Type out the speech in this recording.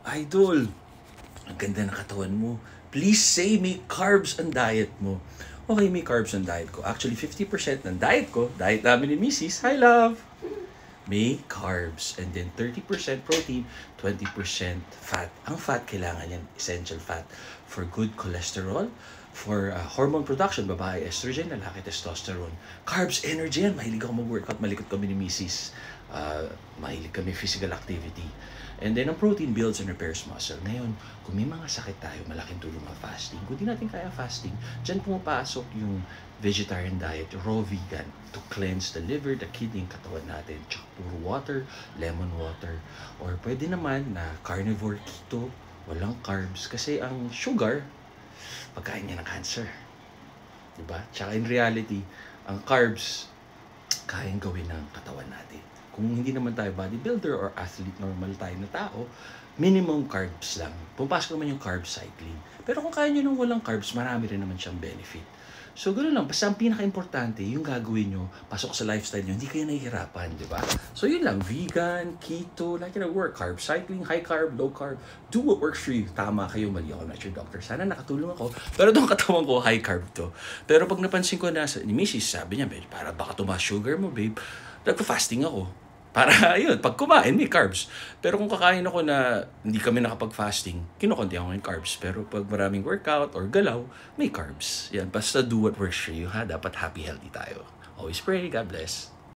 Idol, ang ganda ng katawan mo. Please say may carbs ang diet mo. Okay, may carbs ang diet ko. Actually, 50% ng diet ko, diet namin ni Mrs. Hi, love! May carbs. And then 30% protein, 20% fat. Ang fat, kailangan yan. Essential fat for good cholesterol, for hormone production, babae estrogen, lalaki testosterone. Carbs, energy yan. Mahilig ako mag-workout. Malikot kami ni Mrs. Mahilig kami physical activity. And then, ang protein builds and repairs muscle. Ngayon, kung may mga sakit tayo, malaking tulong ang fasting. Kung di natin kaya fasting, dyan pumapasok yung vegetarian diet, raw vegan, to cleanse the liver, the kidney, katawan natin. Tsaka puro water, lemon water. Or pwede naman na carnivore keto, walang carbs. Kasi ang sugar, pagkain niya ng cancer. Diba? Tsaka in reality, ang carbs, kayang gawin ng katawan natin. Kung hindi naman tayo bodybuilder or athlete, normal tayo na tao, minimum carbs lang. Pumapasok naman yung carb cycling. Pero kung kaya nyo nang walang carbs, marami rin naman siyang benefit. So, ganoon lang. Basta ang pinaka-importante, yung gagawin nyo, pasok sa lifestyle nyo, hindi kayo nahihirapan, di ba? So, yun lang. Vegan, keto, like it work. Carb cycling, high carb, low carb. Do what works for you. Tama kayo, mali ako. I'm not your doctor. Sana nakatulong ako. Pero itong katawan ko, high carb to. Pero pag napansin ko na, ni Mrs. sabi niya, para baka tumaas sugar mo, babe. Nagpa-fasting ako. Para, yun, pag kumain, may carbs. Pero kung kakain ako na hindi kami nakapag-fasting, kinukunti ako yung carbs. Pero pag maraming workout or galaw, may carbs. Yan, basta do what works for you, ha? Dapat happy, healthy tayo. Always pray. God bless.